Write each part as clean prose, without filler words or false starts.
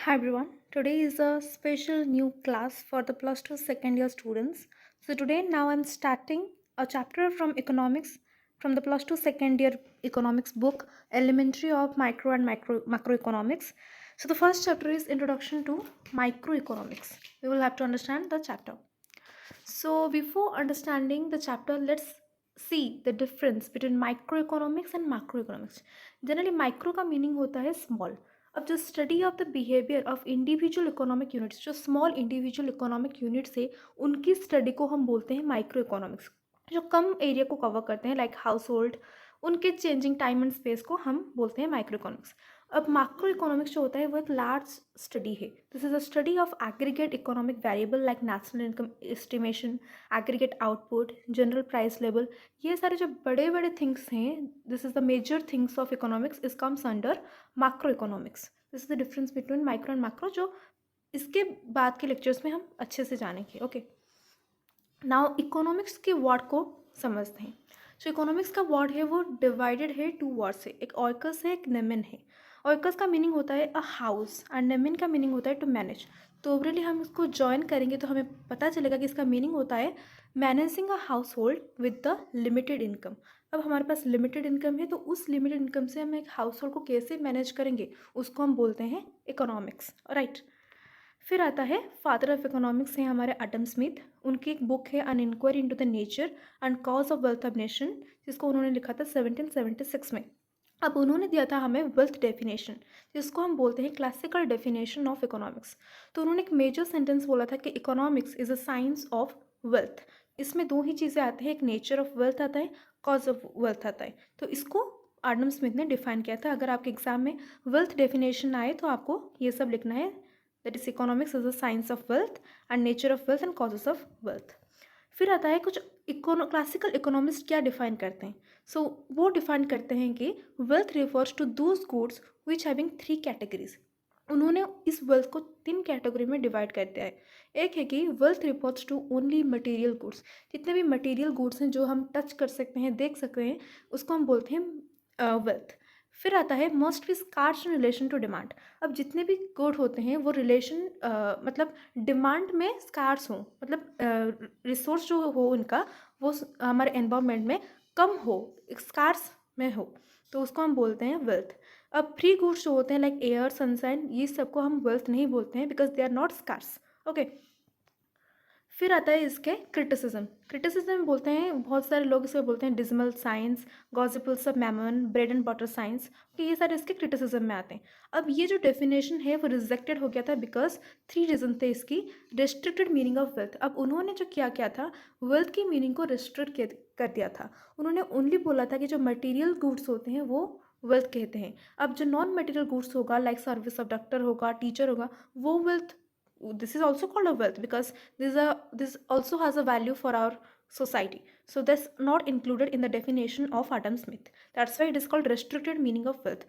Hi everyone. Today is a special new class for the plus 2 second year students. So today now I'm starting a chapter from economics from the plus 2 second year economics book Elementary of Micro and Macroeconomics. So the first chapter is Introduction to Microeconomics. We will have to understand the chapter. So before understanding the chapter, let's see the difference between microeconomics and macroeconomics. Generally micro का meaning होता है small. अब जो study of the behaviour of individual economic units, जो small individual economic units है, उनकी study को हम बोलते हैं माइक्रो इकोनॉमिक्स. जो कम एरिया को कवर करते हैं लाइक हाउस होल्ड, उनके चेंजिंग टाइम एंड स्पेस को हम बोलते हैं माइक्रो इकोनॉमिक्स. अब मैक्रो इकोनॉमिक्स जो होता है वो एक लार्ज स्टडी है. This is a study of aggregate economic variable like national income estimation, aggregate output, general price level. ये सारे जो बड़े बड़े थिंग्स हैं, this is the major things of economics, is comes under macroeconomics. This is the difference between micro and macro, जो इसके बाद के लेक्चर्स में हम अच्छे से जानेंगे. ओके, नाउ इकोनॉमिक्स के वर्ड को समझते हैं. जो इकोनॉमिक्स का वर्ड है वो डिवाइडेड है टू वर्ड से. एक ऑयकस है, एक नेमिन है. ऑयकस का मीनिंग होता है अ हाउस एंड नेमिन का मीनिंग होता है टू मैनेज. तो ओवरली हम इसको ज्वाइन करेंगे तो हमें पता चलेगा कि इसका मीनिंग होता है managing a house hold with the limited income. अब हमारे पास लिमिटेड इनकम है तो उस लिमिटेड इनकम से हम एक हाउस होल्ड को कैसे मैनेज करेंगे, उसको हम बोलते हैं इकोनॉमिक्स. राइट. फिर आता है फादर ऑफ इकोनॉमिक्स हैं हमारे एडम स्मिथ. उनकी एक बुक है an inquiry into the nature and cause of wealth of nation, जिसको उन्होंने लिखा था 1776 में. अब उन्होंने दिया था हमें वेल्थ डेफिनेशन, जिसको हम बोलते हैं क्लासिकल डेफिनेशन ऑफ इकोनॉमिक्स. तो उन्होंने एक मेजर सेंटेंस बोला था कि economics is a science of wealth. इसमें दो ही चीज़ें आती हैं, एक नेचर ऑफ वेल्थ आता है, कॉज ऑफ वेल्थ आता है. तो इसको एडम स्मिथ ने डिफाइन किया था. अगर आपके एग्जाम में वेल्थ डेफिनेशन आए तो आपको ये सब लिखना है. That is economics is the science of wealth and nature of wealth and causes of wealth. फिर आता है कुछ क्लासिकल इकोनॉमिस्ट क्या डिफाइन करते हैं. सो वो डिफाइन करते हैं कि wealth refers to those goods which having three categories. उन्होंने इस वेल्थ को तीन कैटेगरी में डिवाइड कर दिया है. एक है कि wealth refers to only material goods. जितने भी मटेरियल गुड्स हैं जो हम टच कर सकते हैं, देख सकते हैं, उसको हम बोलते हैं वेल्थ. फिर आता है must be scarce in relation to demand. अब जितने भी गुड होते हैं वो रिलेशन मतलब डिमांड में स्कार्स हो, मतलब रिसोर्स जो हो उनका वो हमारे एनवायरनमेंट में कम हो, स्कार्स में हो, तो उसको हम बोलते हैं वेल्थ. अब फ्री गुड्स जो होते हैं लाइक एयर, सनशाइन, ये सबको हम वेल्थ नहीं बोलते हैं because they are not scarce. Okay. फिर आता है इसके क्रिटिसिज्म. क्रिटिसिज्म बोलते हैं, बहुत सारे लोग इसे बोलते हैं dismal science, gospels of mammon, bread and butter science. कि ये सारे इसके क्रिटिसिज्म में आते हैं. अब ये जो डेफिनेशन है वो रिजेक्टेड हो गया था बिकॉज थ्री रीजन थे इसकी. Restricted meaning of wealth. अब उन्होंने जो किया क्या था, वेल्थ की मीनिंग को रिस्ट्रिक्ट कर दिया था. उन्होंने ओनली बोला था कि जो मटीरियल गुड्स होते हैं वो वेल्थ कहते हैं. अब जो नॉन मटेरियल गुड्स होगा लाइक सर्विस ऑफ डॉक्टर होगा, टीचर होगा, वो wealth, this is also called a wealth because this also has a value for our society. So that's not included in the definition of Adam Smith. That's why it is called restricted meaning of wealth.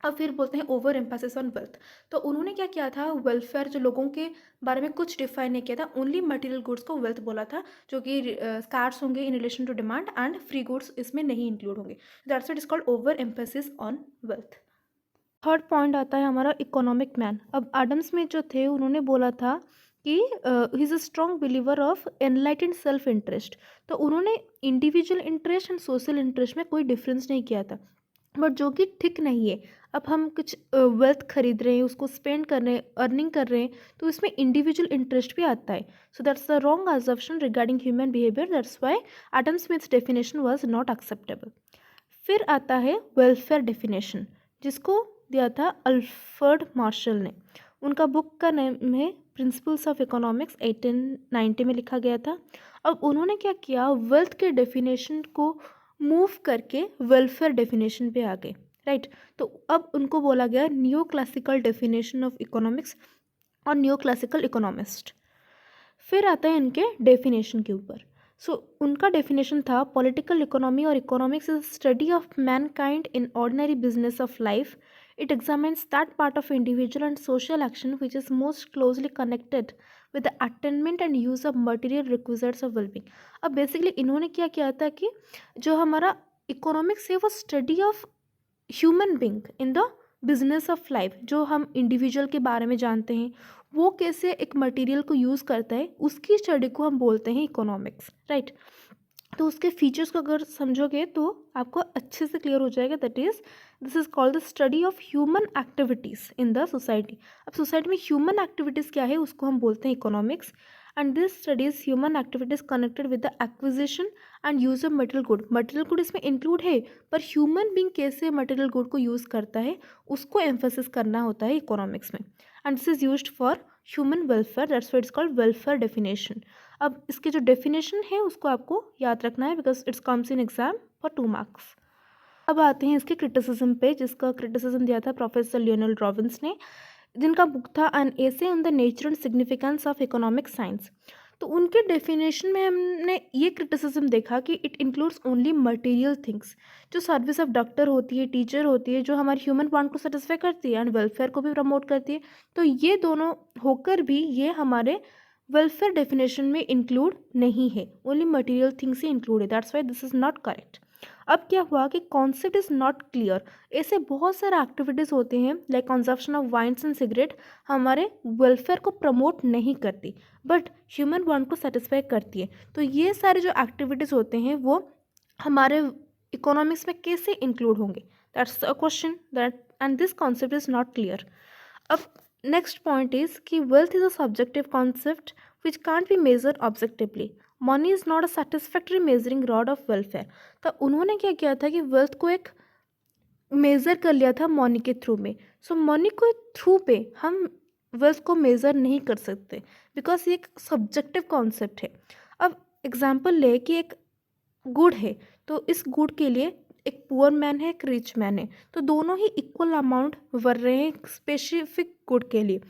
अब फिर बोलते हैं over emphasis on wealth. तो उन्होंने क्या किया था, welfare जो लोगों के बारे में कुछ डिफाइन नहीं किया था, ओनली मटेरियल गुड्स को वेल्थ बोला था, जो कि स्कार्स होंगे in relation to demand and free goods इसमें नहीं इंक्लूड होंगे. That's what is called over emphasis on wealth. Third point आता है हमारा इकोनॉमिक मैन. अब एडम स्मिथ जो थे उन्होंने बोला था कि he is a strong believer of enlightened self interest. तो उन्होंने individual interest and social interest में कोई डिफरेंस नहीं किया था, बट जो कि ठीक नहीं है. अब हम कुछ वेल्थ खरीद रहे हैं, उसको स्पेंड कर रहे हैं, अर्निंग कर रहे हैं, तो इसमें इंडिविजुअल इंटरेस्ट भी आता है. So that's the wrong assumption regarding human behaviour. That's why Adam Smiths definition was not acceptable. फिर आता है वेलफेयर डेफिनेशन, जिसको दिया था अल्फ्रेड मार्शल ने. उनका बुक का नेम है प्रिंसिपल्स ऑफ इकोनॉमिक्स, 1890 में लिखा गया था. अब उन्होंने क्या किया, वेल्थ के डेफिनेशन को मूव करके वेलफेयर डेफिनेशन पे आ गए. राइट. तो अब उनको बोला गया new classical definition of economics और न्यू क्लासिकल इकोनॉमिस्ट. फिर आता है इनके डेफिनेशन के ऊपर. सो उनका डेफिनेशन था पॉलिटिकल इकोनॉमी और economics is study of Mankind in ordinary business of life. It examines that part of individual and social action which is most closely connected with the attainment and use of material requisites of well-being. अब basically इन्होंने क्या किया था कि जो हमारा economics है वो study of human being in the business of life, जो हम इंडिविजुअल के बारे में जानते हैं, वो कैसे एक मटेरियल को यूज़ करता है, उसकी स्टडी को हम बोलते हैं इकोनॉमिक्स, राइट। तो उसके फीचर्स को अगर समझोगे तो आपको अच्छे से क्लियर हो जाएगा। That is this is called the study of human activities in the society. अब सोसाइटी में ह्यूमन एक्टिविटीज़ क्या है, उसको हम बोलते हैं economics. And this studies human activities connected with the acquisition and use of material good. Material good इसमें include है, पर ह्यूमन बींग कैसे मटेरियल गुड को यूज़ करता है उसको एम्फोसिस करना होता है इकोनॉमिक्स में। And this is used for human welfare, that's why it's called welfare definition. अब इसके जो डेफिनेशन है उसको आपको याद रखना है, because it's comes in exam for 2 marks. अब आते हैं इसके क्रिटिसिज्म पे, जिसका क्रिटिसिज्म दिया था प्रोफेसर लियोनेल रॉबिन्स ने, जिनका बुक था N essay on the nature and significance of economic science. तो उनके डेफिनेशन में हमने ये क्रिटिसिज्म देखा कि it includes only material things, जो सर्विस ऑफ डॉक्टर होती है, टीचर होती है, जो हमारे ह्यूमन वांट को सेटिस्फाई करती है एंड वेलफेयर को भी प्रमोट करती है। तो ये दोनों होकर भी ये हमारे वेलफेयर डेफिनेशन में इंक्लूड नहीं है, ओनली मटेरियल थिंग्स ही इंक्लूड है। That's why this is not correct. अब क्या हुआ कि कॉन्सेप्ट इज नॉट क्लियर। ऐसे बहुत सारे एक्टिविटीज़ होते हैं like consumption of wines and cigarette, हमारे वेलफेयर को प्रमोट नहीं करती बट ह्यूमन वांट को सेटिस्फाई करती है। तो ये सारे जो एक्टिविटीज़ होते हैं वो हमारे इकोनॉमिक्स में कैसे इंक्लूड होंगे, that's a question that, and this concept is not clear. अब नेक्स्ट पॉइंट इज कि wealth is a subjective concept which can't be measure objectively. Money is not a satisfactory measuring rod of welfare. तो उन्होंने क्या किया था कि wealth को एक मेज़र कर लिया था मनी के थ्रू में। सो मनी को थ्रू पे हम वेल्थ को मेज़र नहीं कर सकते, बिकॉज ये एक सब्जेक्टिव कॉन्सेप्ट है। अब एग्जाम्पल ले कि एक गुड है, तो इस गुड के लिए एक पुअर मैन है, एक रिच मैन है, तो दोनों ही इक्वल अमाउंट भर रहे हैं स्पेसिफिक गुड के लिए।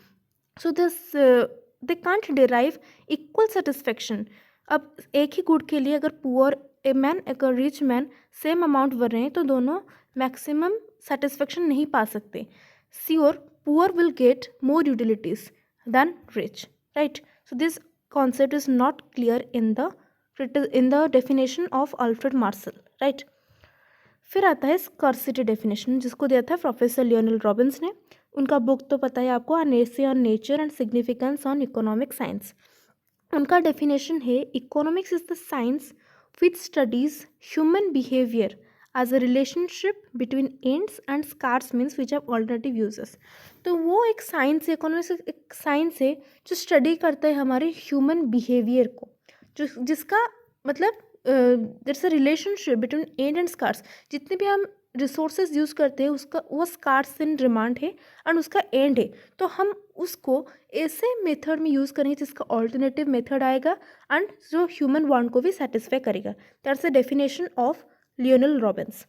So this they can't derive equal satisfaction. अब एक ही गुड के लिए अगर पुअर ए मैन अगर रिच मैन सेम अमाउंट भर रहे हैं तो दोनों मैक्सिमम सेटिस्फेक्शन नहीं पा सकते। Sure poor will get more utilities than rich, right. So this concept is not clear in the definition of Alfred Marshall, right। फिर आता है स्कर्सिटी डेफिनेशन, जिसको दिया था प्रोफेसर लियोनेल रॉबिन्स ने। उनका बुक तो पता है आपको, an essay on nature and significance on economic science. उनका डेफिनेशन है economics is the science which studies human behaviour as a relationship between ends and scarce means which have alternative uses. तो वो एक science है, economics एक science है जो study करता है हमारे ह्यूमन बिहेवियर को, जो जिसका मतलब there is a relationship between end and scarce. जितने भी हम रिसोर्सेज यूज़ करते हैं उसका वो स्कार्स इन डिमांड है एंड उसका एंड है, तो हम उसको ऐसे मेथड में यूज़ करेंगे जिसका ऑल्टरनेटिव मेथड आएगा एंड जो ह्यूमन वांट को भी सेटिस्फाई करेगा। That's the definition of Lionel Robins.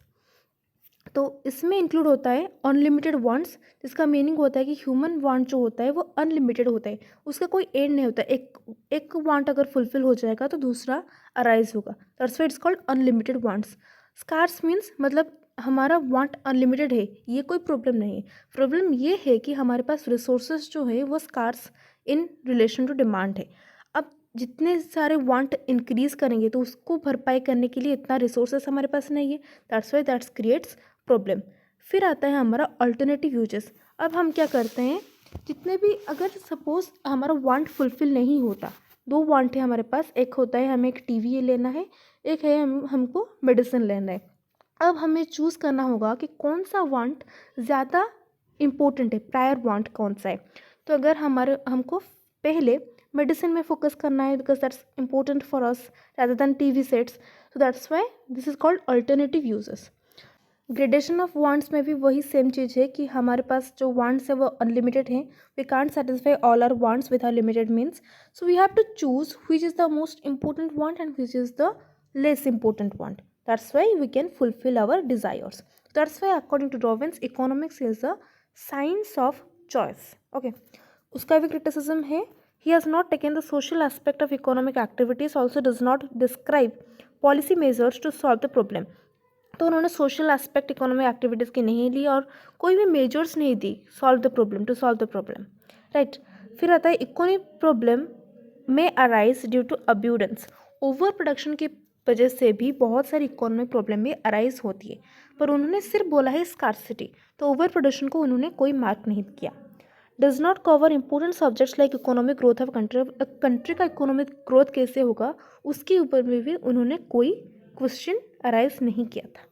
तो इसमें इंक्लूड होता है अनलिमिटेड वांट्स, जिसका मीनिंग होता है कि ह्यूमन वांट जो होता है वो अनलिमिटेड होता है, उसका कोई एंड नहीं होता। एक वांट अगर फुलफिल हो जाएगा तो दूसरा अराइज होगा, that's why it's called unlimited wants. Scarce means मतलब हमारा वांट अनलिमिटेड है, ये कोई प्रॉब्लम नहीं है। प्रॉब्लम ये है कि हमारे पास रिसोर्सेज जो है वो scarce in relation to demand है। अब जितने सारे वांट इंक्रीज करेंगे तो उसको भरपाई करने के लिए इतना रिसोर्सेस हमारे पास नहीं है, that's why that's creates problem. फिर आता है हमारा अल्टरनेटिव यूजेस। अब हम क्या करते हैं, जितने भी अगर सपोज हमारा वांट फुलफिल नहीं होता, 2 वांट है हमारे पास, एक होता है हमें एक टीवी लेना है, एक है हमको मेडिसिन लेना है। अब हमें चूज़ करना होगा कि कौन सा वांट ज़्यादा इम्पोर्टेंट है, प्रायर वांट कौन सा है। तो अगर हमको पहले मेडिसिन में फोकस करना है because that's important for us rather than TV sets, so that's why this is called alternative uses. Gradation of wants में भी वही सेम चीज़ है कि हमारे पास जो वांट्स है वो अनलिमिटेड हैं, we can't satisfy all are wants with unlimited means, so we have to choose which is the most important want and which is the less important want, that's why we can fulfil our desires. That's why according to Robbins economics is the science of choice, okay. उसका भी criticism है, he has not taken the social aspect of economic activities, also does not describe policy measures to solve the problem। तो उन्होंने social aspect economic activities की नहीं ली और कोई भी मेजर्स नहीं दी solve the problem, to solve the problem, right. फिर आता है economic problem may arise due to abundance. Over production की वजह से भी बहुत सारी इकोनॉमिक प्रॉब्लम भी अराइज होती है। पर उन्होंने सिर्फ बोला है स्कार्सिटी, तो ओवर प्रोडक्शन को उन्होंने कोई मार्क नहीं किया। Does not cover important subjects like economic growth of country. Country का इकोनॉमिक ग्रोथ कैसे होगा उसके ऊपर में भी उन्होंने कोई क्वेश्चन अराइज नहीं किया था।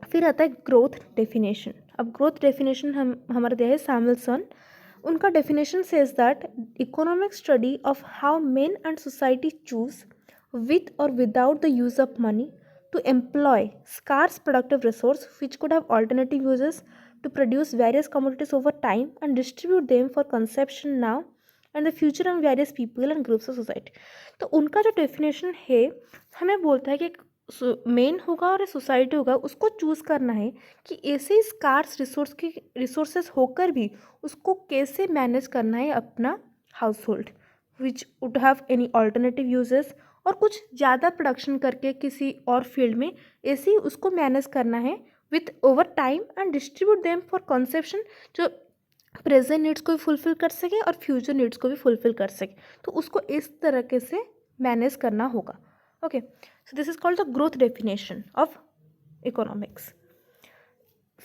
फिर आता है ग्रोथ डेफिनेशन। अब ग्रोथ डेफिनेशन हमारा दिया है सैमुअलसन। उनका definition says that economic study of how main and society choose with or without the use of money to employ scarce productive resource which could have alternative uses to produce various commodities over time and distribute them for consumption now and the future on various people and groups of society। तो उनका जो definition है हमें बोलता है कि main होगा और सोसाइटी होगा उसको चूज़ करना है कि ऐसे स्कार्स रिसोर्सेस होकर भी उसको कैसे मैनेज करना है अपना house hold which would have any alternative uses, और कुछ ज़्यादा प्रोडक्शन करके किसी और फील्ड में ऐसे ही उसको मैनेज करना है with over time and distribute them for conception, जो प्रेजेंट नीड्स को भी फुलफिल कर सके और फ्यूचर नीड्स को भी फुलफिल कर सके। तो उसको इस तरीके से मैनेज करना होगा। Okay, so this is called the growth definition of economics.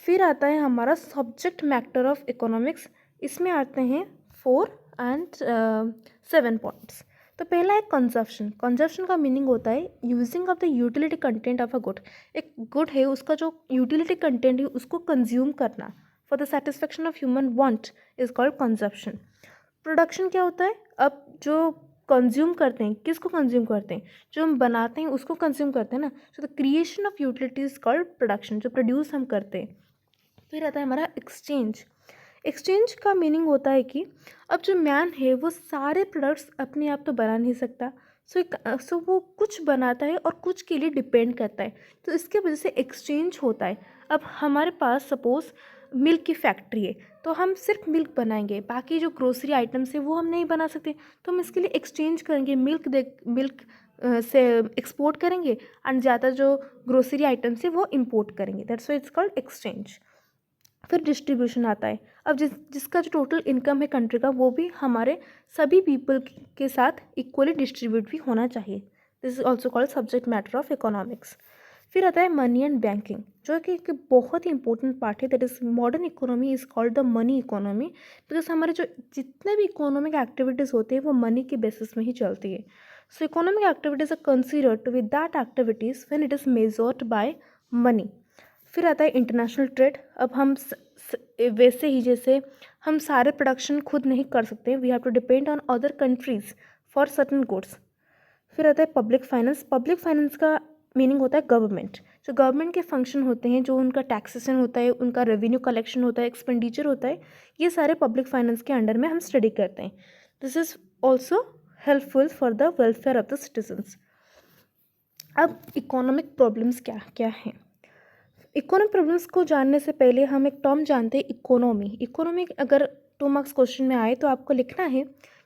फिर आता है हमारा सब्जेक्ट मैटर ऑफ इकोनॉमिक्स। इसमें आते हैं 4 and 7 पॉइंट्स। तो पहला है कंजप्शन। कंजप्शन का मीनिंग होता है using of the utility content of a good. एक गुड है उसका जो यूटिलिटी कंटेंट है उसको कंज्यूम करना for the satisfaction of human want is called consumption. Production क्या होता है, अब जो कंज्यूम करते हैं किसको कंज्यूम करते हैं, जो हम बनाते हैं उसको कंज्यूम करते हैं ना। So the creation of utility is called production, जो प्रोड्यूस हम करते हैं। फिर आता है हमारा एक्सचेंज। एक्सचेंज का मीनिंग होता है कि अब जो मैन है वो सारे प्रोडक्ट्स अपने आप तो बना नहीं सकता, सो वो कुछ बनाता है और कुछ के लिए डिपेंड करता है, तो इसके वजह से एक्सचेंज होता है। अब हमारे पास सपोज़ मिल्क की फैक्ट्री है तो हम सिर्फ मिल्क बनाएंगे, बाकी जो ग्रोसरी आइटम्स है वो हम नहीं बना सकते, तो हम इसके लिए एक्सचेंज करेंगे, मिल्क से एक्सपोर्ट करेंगे एंड ज़्यादा जो ग्रोसरी आइटम्स है वो इम्पोर्ट करेंगे। That's why it's called exchange. फिर डिस्ट्रीब्यूशन आता है। अब जिसका जो टोटल इनकम है कंट्री का वो भी हमारे सभी पीपल के साथ इक्वली डिस्ट्रीब्यूट भी होना चाहिए। This is also called subject matter of economics. फिर आता है मनी एंड बैंकिंग, जो कि एक बहुत ही इंपॉर्टेंट पार्ट है। That is modern economy is called the money economy, because हमारे जो जितने भी इकोनॉमिक एक्टिविटीज़ होते हैं वो मनी के बेसिस में ही चलती है। So economic activities are considered to be that activities when it is measured by money. फिर आता है इंटरनेशनल ट्रेड। अब हम वैसे ही जैसे हम सारे प्रोडक्शन खुद नहीं कर सकते, we have to depend on other countries for certain goods. फिर आता है पब्लिक फाइनेंस। पब्लिक फाइनेंस का मीनिंग होता है गवर्नमेंट, जो गवर्नमेंट के फंक्शन होते हैं, जो उनका टैक्सेशन होता है, उनका रेवेन्यू कलेक्शन होता है, एक्सपेंडिचर होता है, ये सारे पब्लिक फाइनेंस के अंडर में हम स्टडी करते हैं। This is also helpful for the welfare of the citizens. अब इकोनॉमिक प्रॉब्लम्स क्या क्या हैं। इकोनॉमिक प्रॉब्लम्स को जानने से पहले हम एक टर्म जानते हैं, इकोनॉमी। इकोनॉमी अगर 2 मार्क्स क्वेश्चन में आए तो आपको लिखना है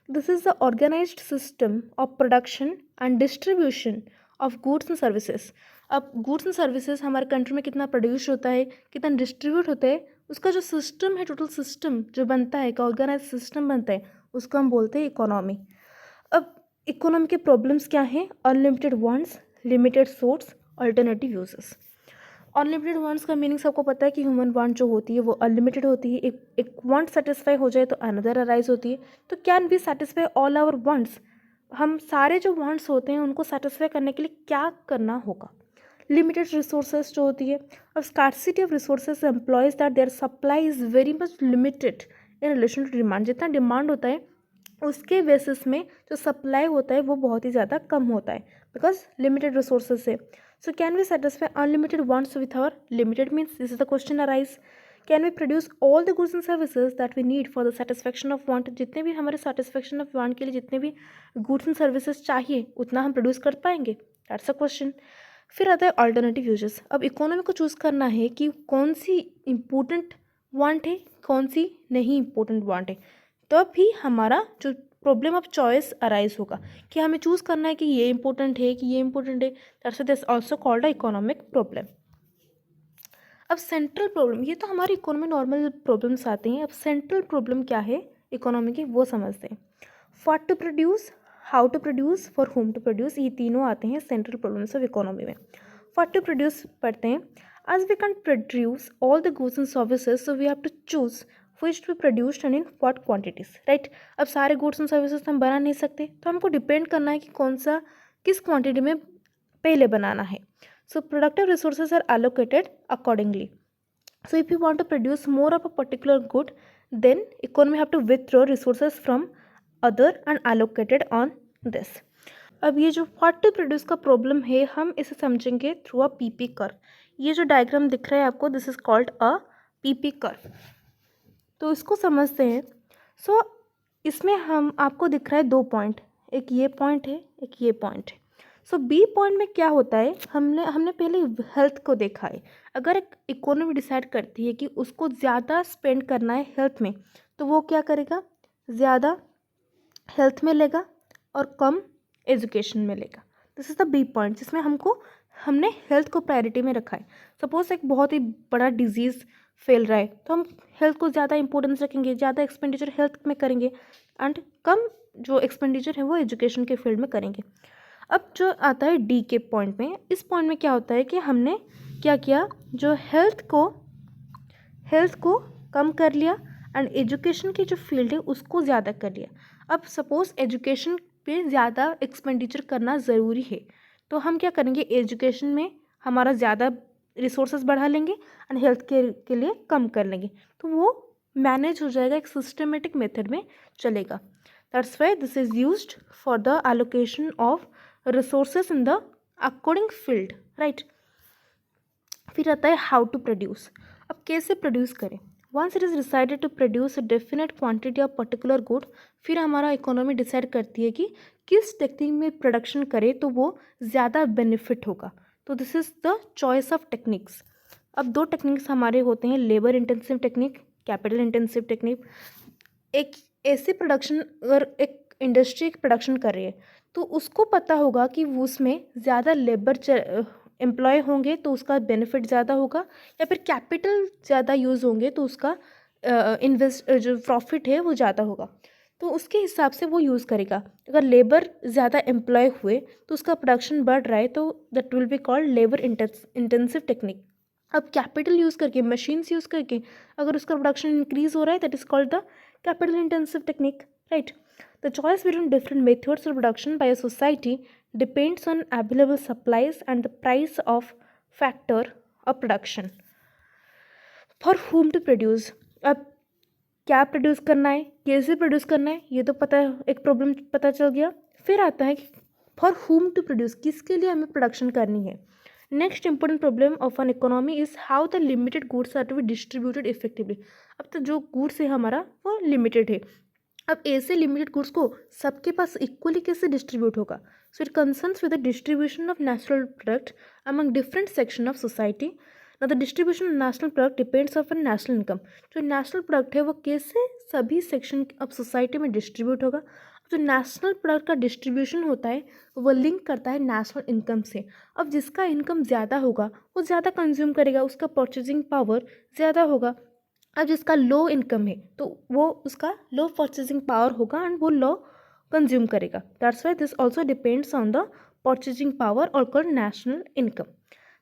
this is the organised system of production and distribution of goods and services. अब गुड्स एंड सर्विसेज हमारे कंट्री में कितना प्रोड्यूस होता है, कितना डिस्ट्रीब्यूट होता है, उसका जो सिस्टम है, टोटल सिस्टम जो बनता है, का ऑर्गेनाइज सिस्टम बनता है, उसको हम बोलते हैं इकोनॉमी। अब इकोनॉमी के प्रॉब्लम्स क्या हैं, unlimited wants, limited source, alternative uses. Unlimited wants का मीनिंग सबको पता है कि ह्यूमन वांट जो होती है वो अनलिमिटेड होती है। एक वांट सेटिस्फाई हो जाए तो अनदर अराइज होती है। तो can we satisfy all our wants, हम सारे जो वांट्स होते हैं उनको सेटिस्फाई करने के लिए क्या करना होगा। लिमिटेड रिसोर्सेज जो होती है, अब scarcity of resources employs that their supply is very much limited in relation to demand. जितना डिमांड होता है उसके बेसिस में जो सप्लाई होता है वो बहुत ही ज़्यादा कम होता है, बिकॉज लिमिटेड रिसोर्सेज से। So can we satisfy unlimited wants with our limited means? This is the question arise. Can we produce all the goods and services that we need for the satisfaction of want? जितने भी हमारे satisfaction of want के लिए जितने भी goods and services चाहिए उतना हम produce कर पाएंगे? That's the question. फिर आता है alternative uses. अब इकोनॉमी को चूज़ करना है कि कौन सी important want है, कौन सी नहीं important want है, तो भी हमारा जो प्रॉब्लम ऑफ चॉइस अराइज होगा कि हमें चूज़ करना है कि ये इंपॉर्टेंट है कि ये इंपॉर्टेंट है। That's this also called a economic problem. अब सेंट्रल प्रॉब्लम, ये तो हमारी इकोनॉमी नॉर्मल प्रॉब्लम्स आते हैं। अब सेंट्रल प्रॉब्लम क्या है इकोनॉमी की वो समझते हैं। What to produce, how to produce, for whom to produce, ये तीनों आते हैं सेंट्रल प्रॉब्लम्स ऑफ इकोनॉमी में। व्हाट टू प्रोड्यूस पढ़ते हैं। As we can't produce all the goods and services, so we have to choose which to be produced and in what quantities, right? अब सारे goods and services हम बना नहीं सकते, तो हमको डिपेंड करना है कि कौन सा किस क्वांटिटी में पहले बनाना है. So productive resources are allocated accordingly. So if you want to produce more of a particular good, then economy have to withdraw resources from other and allocated on this. अब ये जो व्हाट टू प्रोड्यूस का problem है, हम इसे समझेंगे through a PP curve. ये जो डायग्राम दिख रहा है आपको, this is called a PP curve. तो इसको समझते हैं. सो इसमें हम आपको दिख रहा है 2 पॉइंट, एक ये पॉइंट है, एक ये पॉइंट है. सो बी पॉइंट में क्या होता है, हमने पहले हेल्थ को देखा है. अगर एक इकोनॉमी डिसाइड करती है कि उसको ज़्यादा स्पेंड करना है हेल्थ में, तो वो क्या करेगा, ज़्यादा हेल्थ में लेगा और कम एजुकेशन में लेगा. This is the B point, जिसमें हमने हेल्थ को प्रायोरिटी में रखा है. सपोज एक बहुत ही बड़ा डिजीज़ फैल रहा है, तो हम हेल्थ को ज़्यादा इंपॉर्टेंस रखेंगे, ज़्यादा एक्सपेंडिचर हेल्थ में करेंगे एंड कम जो एक्सपेंडिचर है वो एजुकेशन के फील्ड में करेंगे. अब जो आता है डी के पॉइंट में, इस पॉइंट में क्या होता है कि हमने क्या किया, जो हेल्थ को कम कर लिया एंड एजुकेशन की जो फील्ड है उसको ज़्यादा कर लिया. अब सपोज एजुकेशन पे ज़्यादा एक्सपेंडिचर करना ज़रूरी है, तो हम क्या करेंगे, एजुकेशन में हमारा ज़्यादा रिसोर्सेज बढ़ा लेंगे एंड हेल्थ के लिए कम कर लेंगे. तो वो मैनेज हो जाएगा, एक सिस्टमेटिक मेथड में चलेगा. That's why this is used for the allocation of resources in the according field, right. फिर आता है हाउ टू प्रोड्यूस. अब कैसे प्रोड्यूस करें. Once it is decided to produce a definite quantity of particular good, फिर हमारा economy decide करती है कि किस टेक्निक में प्रोडक्शन करें तो वो ज़्यादा बेनिफिट होगा. तो this is the choice of techniques. अब 2 टेक्निक्स हमारे होते हैं, labour intensive technique, capital intensive technique. एक ऐसी प्रोडक्शन, अगर एक इंडस्ट्री प्रोडक्शन कर रही है तो उसको पता होगा कि उसमें ज़्यादा लेबर एम्प्लॉय होंगे तो उसका बेनिफिट ज़्यादा होगा, या फिर कैपिटल ज़्यादा यूज़ होंगे तो उसका जो प्रॉफिट है वो ज़्यादा होगा. तो उसके हिसाब से वो यूज़ करेगा. अगर लेबर ज़्यादा एम्प्लॉय हुए तो उसका प्रोडक्शन बढ़ रहा है, तो that will be called labour intensive technique. अब कैपिटल यूज़ करके, मशीन्स यूज़ करके अगर उसका प्रोडक्शन इंक्रीज हो रहा है, that is called the capital intensive technique, right. The choice between different methods of production by a society depends on available supplies and the price of factor of production. For whom to produce. अब क्या produce करना है, कैसे produce करना है, ये तो पता, एक प्रॉब्लम पता चल गया. फिर आता है फॉर whom टू प्रोड्यूस, किसके लिए हमें प्रोडक्शन करनी है. Next important problem of an economy is how the limited goods are to be distributed effectively. अब तो जो गुड्स है हमारा वो लिमिटेड है. अब ऐसे लिमिटेड गुड्स को सबके पास इक्वली कैसे डिस्ट्रीब्यूट होगा. So it concerns with the distribution of national product among different section of society. ना the distribution of national product depends of national income. जो नेशनल प्रोडक्ट है वो कैसे सभी सेक्शन ऑफ सोसाइटी में डिस्ट्रीब्यूट होगा. जो नेशनल प्रोडक्ट का डिस्ट्रीब्यूशन होता है वो लिंक करता है नेशनल इनकम से. अब जिसका इनकम ज़्यादा होगा वो ज़्यादा कंज्यूम करेगा, उसका परचेजिंग पावर ज़्यादा होगा. अब जिसका लो इनकम है तो वो उसका लो परचेजिंग पावर होगा एंड वो लो कंज्यूम करेगा. That's why this also depends on the purchasing power और called national income.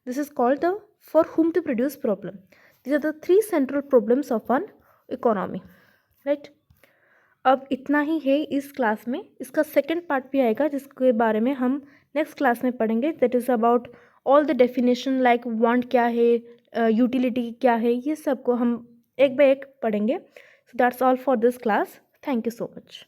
This is called the for whom to produce problem. These are the 3 central problems of an economy, right. अब इतना ही है इस class में. इसका second part भी आएगा जिसके बारे में हम नेक्स्ट क्लास में पढ़ेंगे. That is about all the definition, like want क्या है, यूटिलिटी क्या है, ये सब को हम एक बाय एक पढ़ेंगे. So that's all for this class. Thank you so much.